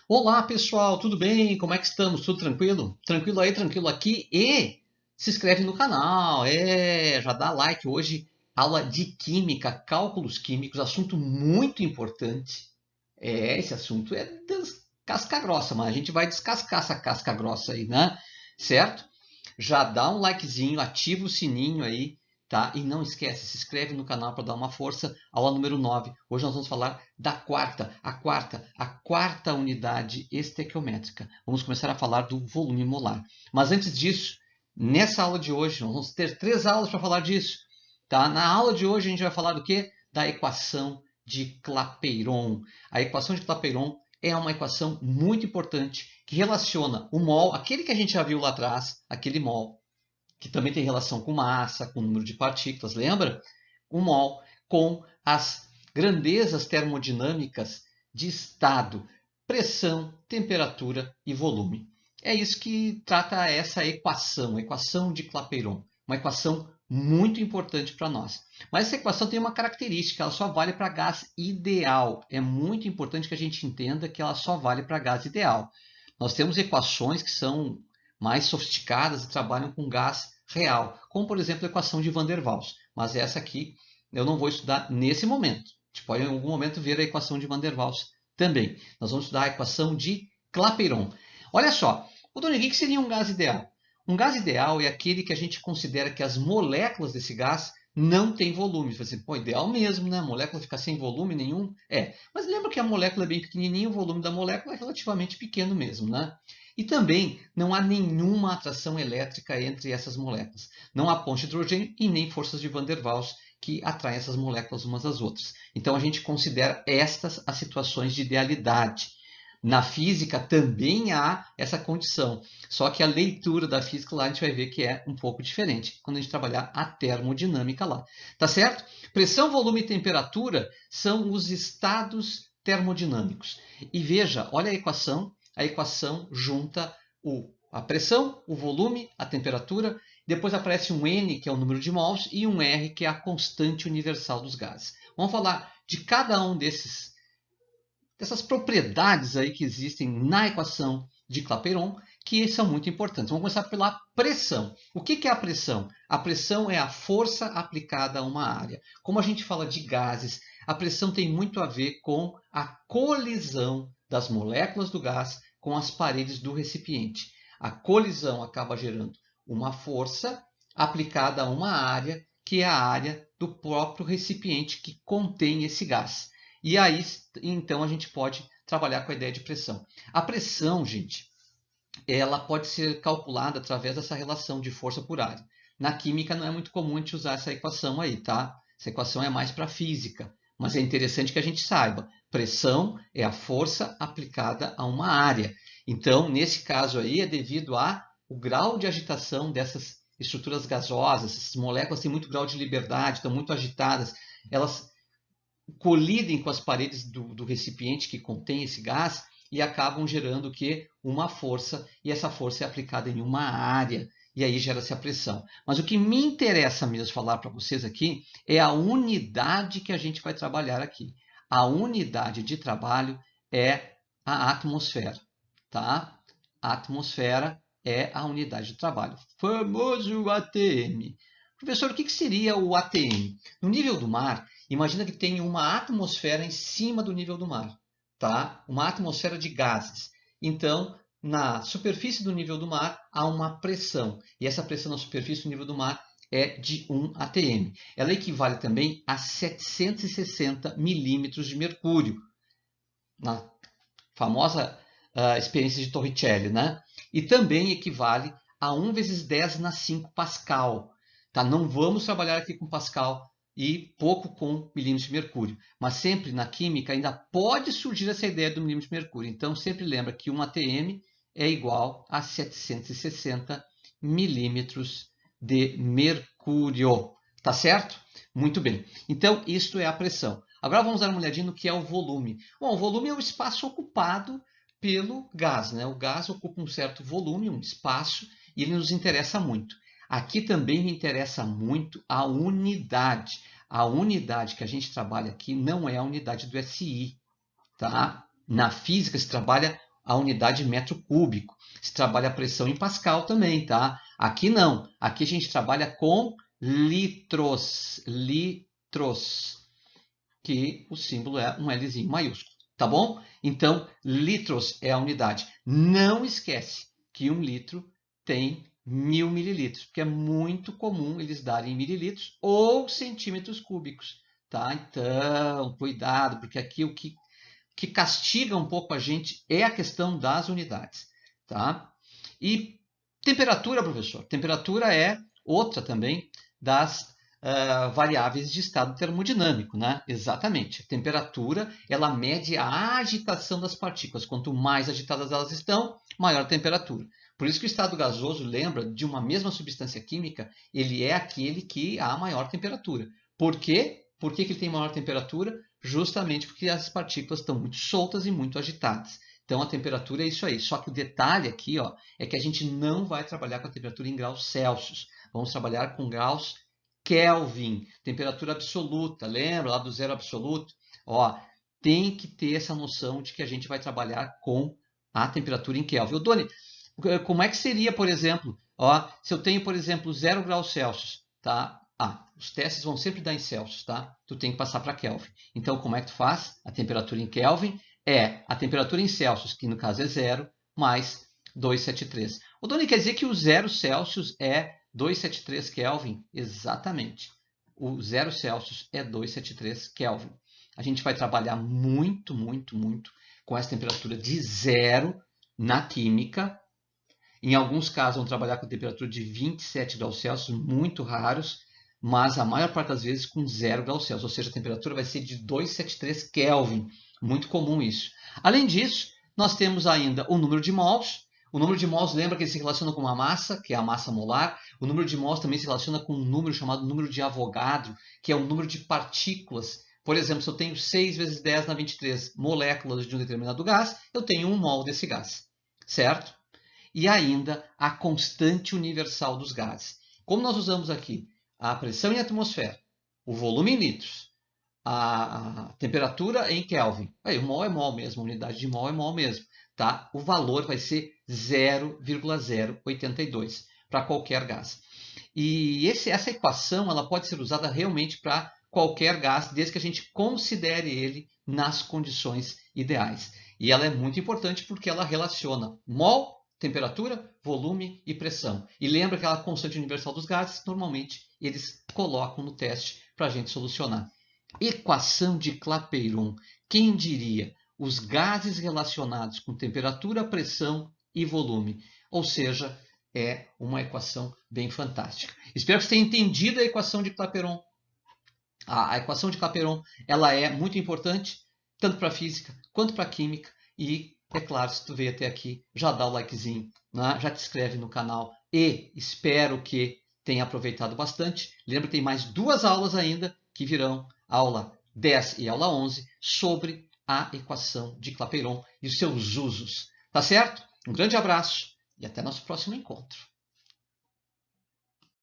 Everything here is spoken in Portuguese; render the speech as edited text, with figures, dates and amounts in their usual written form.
Olá, pessoal, tudo bem? Como é que estamos? Tudo tranquilo? Tranquilo aí, tranquilo aqui e se inscreve no canal, já dá like hoje, aula de química, cálculos químicos, assunto muito importante. Esse assunto é casca grossa, mas a gente vai descascar essa casca grossa aí, né? Certo? Já dá um likezinho, ativa o sininho aí, tá? E não esquece, se inscreve no canal para dar uma força. Aula número 9. Hoje nós vamos falar da quarta unidade estequiométrica. Vamos começar a falar do volume molar. Mas antes disso, nessa aula de hoje, nós vamos ter 3 aulas para falar disso, tá? Na aula de hoje a gente vai falar do quê? Da equação de Clapeyron. A equação de Clapeyron é uma equação muito importante que relaciona o mol, aquele que a gente já viu lá atrás, aquele mol, que também tem relação com massa, com número de partículas, lembra? O mol com as grandezas termodinâmicas de estado, pressão, temperatura e volume. É isso que trata essa equação, a equação de Clapeyron, uma equação muito importante para nós. Mas essa equação tem uma característica, ela só vale para gás ideal. É muito importante que a gente entenda que ela só vale para gás ideal. Nós temos equações que são mais sofisticadas e trabalham com gás real, como por exemplo a equação de Van der Waals. Mas essa aqui eu não vou estudar nesse momento. A gente pode em algum momento ver a equação de Van der Waals também. Nós vamos estudar a equação de Clapeyron. Olha só, o Doni, o que seria um gás ideal? Um gás ideal é aquele que a gente considera que as moléculas desse gás não têm volume. Você assim, pô, ideal mesmo, né? A molécula ficar sem volume nenhum. Mas lembra que a molécula é bem pequenininha, o volume da molécula é relativamente pequeno mesmo, né? E também não há nenhuma atração elétrica entre essas moléculas. Não há ponte de hidrogênio e nem forças de Van der Waals que atraem essas moléculas umas às outras. Então a gente considera estas as situações de idealidade. Na física também há essa condição, só que a leitura da física lá a gente vai ver que é um pouco diferente quando a gente trabalhar a termodinâmica lá. Tá certo? Pressão, volume e temperatura são os estados termodinâmicos. E veja, olha a equação junta a pressão, o volume, a temperatura, depois aparece um N, que é o número de mols, e um R, que é a constante universal dos gases. Vamos falar de cada um dessas propriedades aí que existem na equação de Clapeyron, que são muito importantes. Vamos começar pela pressão. O que é a pressão? A pressão é a força aplicada a uma área. Como a gente fala de gases, a pressão tem muito a ver com a colisão das moléculas do gás com as paredes do recipiente. A colisão acaba gerando uma força aplicada a uma área, que é a área do próprio recipiente que contém esse gás. E aí, então, a gente pode trabalhar com a ideia de pressão. A pressão, gente, ela pode ser calculada através dessa relação de força por área. Na química não é muito comum a gente usar essa equação aí, tá? Essa equação é mais para física, mas é interessante que a gente saiba. Pressão é a força aplicada a uma área. Então, nesse caso aí, é devido ao grau de agitação dessas estruturas gasosas. Essas moléculas têm muito grau de liberdade, estão muito agitadas. Elas colidem com as paredes do recipiente que contém esse gás e acabam gerando o quê? Uma força, e essa força é aplicada em uma área, e aí gera-se a pressão. Mas o que me interessa mesmo falar para vocês aqui é a unidade que a gente vai trabalhar aqui. A unidade de trabalho é a atmosfera, tá? A atmosfera é a unidade de trabalho. Famoso ATM. Professor, o que seria o ATM? No nível do mar, imagina que tem uma atmosfera em cima do nível do mar, tá? Uma atmosfera de gases. Então, na superfície do nível do mar há uma pressão, e essa pressão na superfície do nível do mar é de 1 atm. Ela equivale também a 760 milímetros de mercúrio, na famosa experiência de Torricelli, né? E também equivale a 1 vezes 10 na 5 Pascal. Tá? Não vamos trabalhar aqui com Pascal e pouco com milímetros de mercúrio. Mas sempre na química ainda pode surgir essa ideia do milímetro de mercúrio. Então sempre lembra que 1 atm é igual a 760 milímetros de mercúrio. Tá certo? Muito bem. Então, isto é a pressão. Agora vamos dar uma olhadinha no que é o volume. Bom, o volume é o espaço ocupado pelo gás, né? O gás ocupa um certo volume, um espaço, e ele nos interessa muito. Aqui também me interessa muito a unidade. A unidade que a gente trabalha aqui não é a unidade do SI, tá? Na física se trabalha a unidade de metro cúbico. Se trabalha a pressão em Pascal também, tá? Aqui não. Aqui a gente trabalha com litros. Litros. Que o símbolo é um Lzinho maiúsculo, tá bom? Então, litros é a unidade. Não esquece que 1 litro tem 1000 mililitros, porque é muito comum eles darem mililitros ou centímetros cúbicos, tá? Então, cuidado, porque aqui o que castiga um pouco a gente é a questão das unidades, tá? E temperatura, professor. Temperatura é outra também das variáveis de estado termodinâmico, né? Exatamente. A temperatura, ela mede a agitação das partículas. Quanto mais agitadas elas estão, maior a temperatura. Por isso que o estado gasoso, lembra, de uma mesma substância química, ele é aquele que há maior temperatura. Por quê? Por que ele tem maior temperatura? Justamente porque as partículas estão muito soltas e muito agitadas. Então, a temperatura é isso aí. Só que o detalhe aqui, ó, é que a gente não vai trabalhar com a temperatura em graus Celsius. Vamos trabalhar com graus Kelvin, temperatura absoluta. Lembra lá do zero absoluto? Ó, tem que ter essa noção de que a gente vai trabalhar com a temperatura em Kelvin. Doni, como é que seria, por exemplo, ó, se eu tenho, por exemplo, 0 graus Celsius, tá? Os testes vão sempre dar em Celsius, tá? Tu tem que passar para Kelvin. Então, como é que tu faz? A temperatura em Kelvin é a temperatura em Celsius, que no caso é 0, mais 273. O Doni, quer dizer que o 0 Celsius é 273 Kelvin? Exatamente. O 0 Celsius é 273 Kelvin. A gente vai trabalhar muito, muito, muito com essa temperatura de 0 na química. Em alguns casos, vão trabalhar com temperatura de 27 graus Celsius, muito raros, mas a maior parte das vezes com 0 graus Celsius, ou seja, a temperatura vai ser de 273 Kelvin, muito comum isso. Além disso, nós temos ainda o número de mols. O número de mols, lembra que ele se relaciona com uma massa, que é a massa molar. O número de mols também se relaciona com um número chamado número de Avogadro, que é o número de partículas. Por exemplo, se eu tenho 6 vezes 10 na 23 moléculas de um determinado gás, eu tenho 1 mol desse gás, certo? E ainda a constante universal dos gases. Como nós usamos aqui a pressão em atmosfera, o volume em litros, a temperatura em Kelvin, aí, o mol é mol mesmo, a unidade de mol é mol mesmo, tá? O valor vai ser 0,082 para qualquer gás. E essa equação ela pode ser usada realmente para qualquer gás, desde que a gente considere ele nas condições ideais. E ela é muito importante porque ela relaciona mol, temperatura, volume e pressão. E lembra aquela constante universal dos gases? Normalmente eles colocam no teste para a gente solucionar. Equação de Clapeyron. Quem diria? Os gases relacionados com temperatura, pressão e volume. Ou seja, é uma equação bem fantástica. Espero que você tenha entendido a equação de Clapeyron. A equação de Clapeyron ela é muito importante, tanto para a física quanto para a química. E, é claro, se tu veio até aqui, já dá o likezinho, né? Já te inscreve no canal e espero que tenha aproveitado bastante. Lembra que tem mais 2 aulas ainda que virão, aula 10 e aula 11, sobre a equação de Clapeyron e os seus usos. Tá certo? Um grande abraço e até nosso próximo encontro.